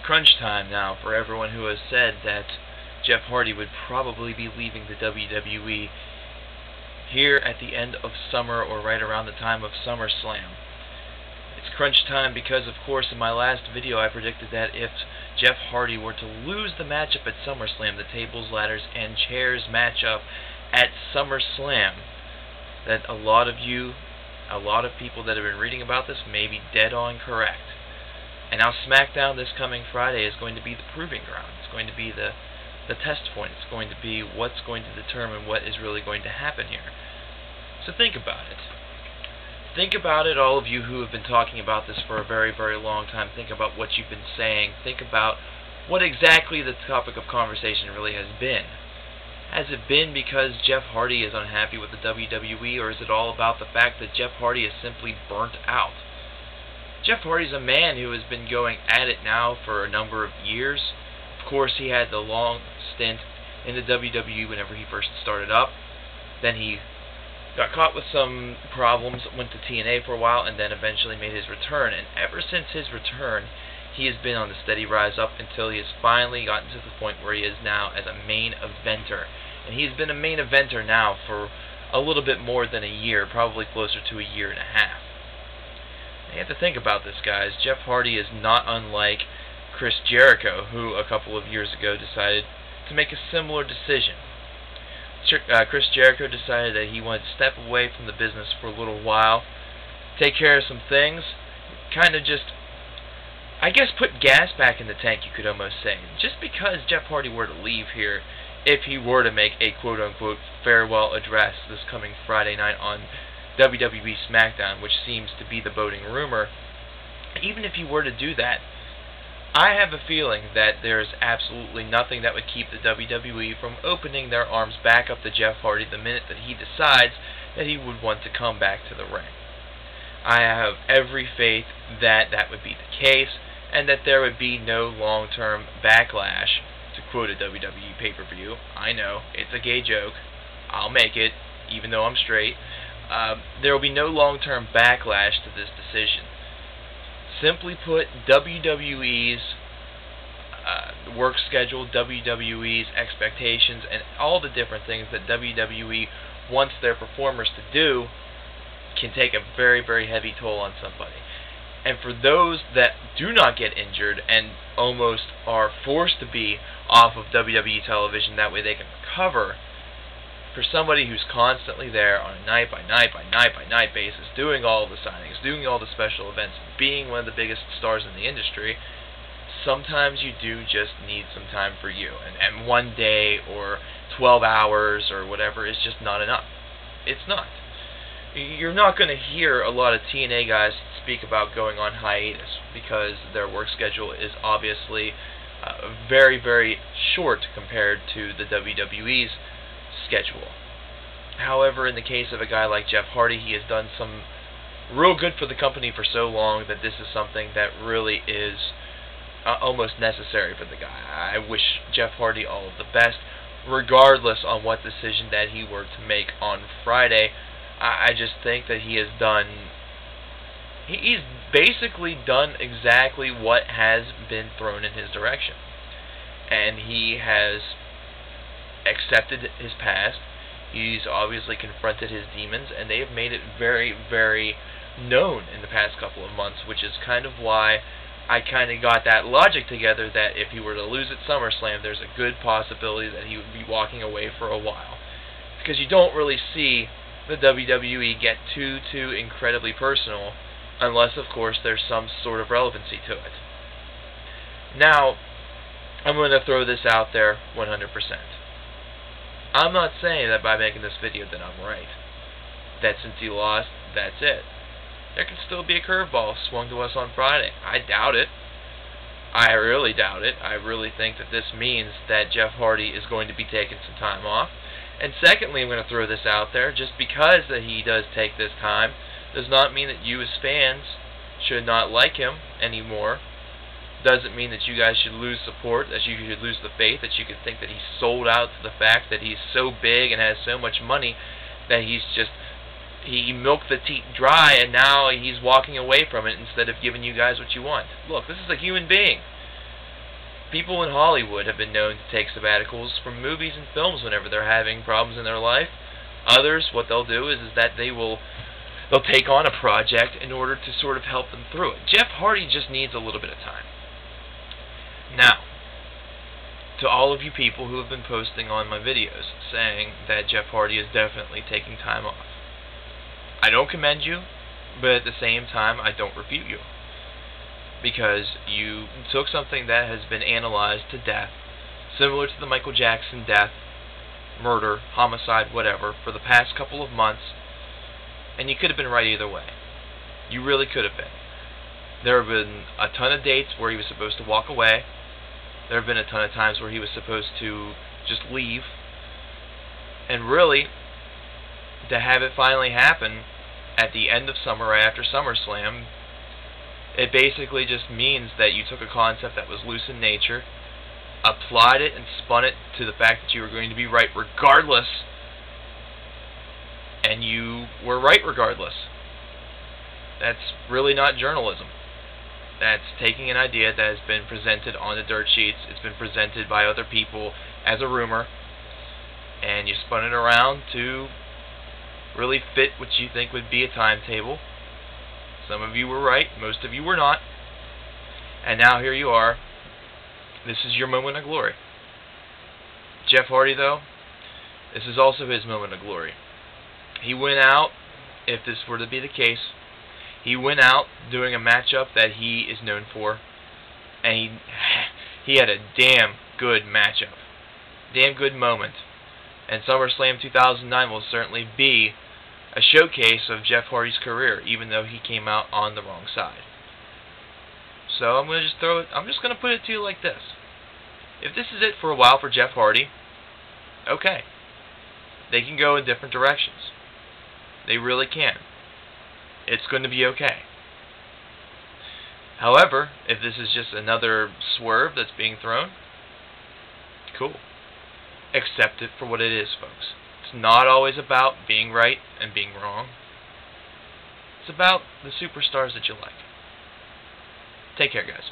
crunch time now for everyone who has said that Jeff Hardy would probably be leaving the WWE here at the end of summer or right around the time of Summerslam. It's crunch time because, of course, in my last video I predicted that if Jeff Hardy were to lose the matchup at SummerSlam, the tables, ladders, and chairs matchup at SummerSlam, that a lot of people that have been reading about this may be dead on correct. And now Smackdown this coming Friday is going to be the proving ground. It's going to be the test point. It's going to be what's going to determine what is really going to happen here. So think about it. Think about it, all of you who have been talking about this for a very, very long time. Think about what you've been saying. Think about what exactly the topic of conversation really has been. Has it been because Jeff Hardy is unhappy with the WWE, or is it all about the fact that Jeff Hardy is simply burnt out? Jeff Hardy's a man who has been going at it now for a number of years. Of course, he had the long stint in the WWE whenever he first started up. Then he got caught with some problems, went to TNA for a while, and then eventually made his return. And ever since his return, he has been on the steady rise up until he has finally gotten to the point where he is now as a main eventer. And he's been a main eventer now for a little bit more than a year, probably closer to a year and a half. You have to think about this, guys. Jeff Hardy is not unlike Chris Jericho, who a couple of years ago decided to make a similar decision. Chris Jericho decided that he wanted to step away from the business for a little while, take care of some things, kind of just, I guess, put gas back in the tank, you could almost say. Just because Jeff Hardy were to leave here, if he were to make a quote-unquote farewell address this coming Friday night on WWE Smackdown, which seems to be the boding rumor, even if he were to do that, I have a feeling that there's absolutely nothing that would keep the WWE from opening their arms back up to Jeff Hardy the minute that he decides that he would want to come back to the ring. I have every faith that that would be the case, and that there would be no long-term backlash, to quote a WWE pay-per-view. I know, it's a gay joke. I'll make it, even though I'm straight. There will be no long-term backlash to this decision. Simply put, WWE's work schedule, WWE's expectations, and all the different things that WWE wants their performers to do can take a very, very heavy toll on somebody. And for those that do not get injured and almost are forced to be off of WWE television, that way they can recover, for somebody who's constantly there on a night-by-night basis, doing all the signings, doing all the special events, being one of the biggest stars in the industry, sometimes you do just need some time for you. And one day or 12 hours or whatever is just not enough. It's not. You're not going to hear a lot of TNA guys speak about going on hiatus because their work schedule is obviously very, very short compared to the WWE's schedule. However, in the case of a guy like Jeff Hardy, he has done some real good for the company for so long that this is something that really is almost necessary for the guy. I wish Jeff Hardy all of the best, regardless on what decision that he were to make on Friday. I just think that he has done, he's basically done exactly what has been thrown in his direction. And he has accepted his past. He's obviously confronted his demons, and they have made it very, very known in the past couple of months, which is kind of why I kind of got that logic together that if he were to lose at SummerSlam, there's a good possibility that he would be walking away for a while. Because you don't really see the WWE get too incredibly personal, unless, of course, there's some sort of relevancy to it. Now, I'm going to throw this out there 100%. I'm not saying that by making this video that I'm right. That since he lost, that's it. There can still be a curveball swung to us on Friday. I doubt it. I really doubt it. I really think that this means that Jeff Hardy is going to be taking some time off. And secondly, I'm going to throw this out there, just because that he does take this time does not mean that you as fans should not like him anymore. Doesn't mean that you guys should lose support, that you should lose the faith, that you could think that he's sold out to the fact that he's so big and has so much money that he milked the teat dry and now he's walking away from it instead of giving you guys what you want. Look, this is a human being. People in Hollywood have been known to take sabbaticals from movies and films whenever they're having problems in their life. Others, what they'll do is that they'll take on a project in order to sort of help them through it. Jeff Hardy just needs a little bit of time. Now, to all of you people who have been posting on my videos saying that Jeff Hardy is definitely taking time off, I don't commend you, but at the same time, I don't refute you. Because you took something that has been analyzed to death, similar to the Michael Jackson death, murder, homicide, whatever, for the past couple of months, and you could have been right either way. You really could have been. There have been a ton of dates where he was supposed to walk away. There have been a ton of times where he was supposed to just leave. And really, to have it finally happen at the end of summer, right after SummerSlam, it basically just means that you took a concept that was loose in nature, applied it and spun it to the fact that you were going to be right regardless, and you were right regardless. That's really not journalism. That's taking an idea that has been presented on the dirt sheets, it's been presented by other people as a rumor, and you spun it around to really fit what you think would be a timetable. Some of you were right, most of you were not. And now here you are. This is your moment of glory. Jeff Hardy, though, this is also his moment of glory. He went out, if this were to be the case, he went out doing a matchup that he is known for, and he had a damn good matchup. Damn good moment. And SummerSlam 2009 will certainly be a showcase of Jeff Hardy's career, even though he came out on the wrong side. So I'm just going to put it to you like this. If this is it for a while for Jeff Hardy, okay. They can go in different directions. They really can. It's going to be okay. However, if this is just another swerve that's being thrown, cool. Accept it for what it is, folks. It's not always about being right and being wrong. It's about the superstars that you like. Take care, guys.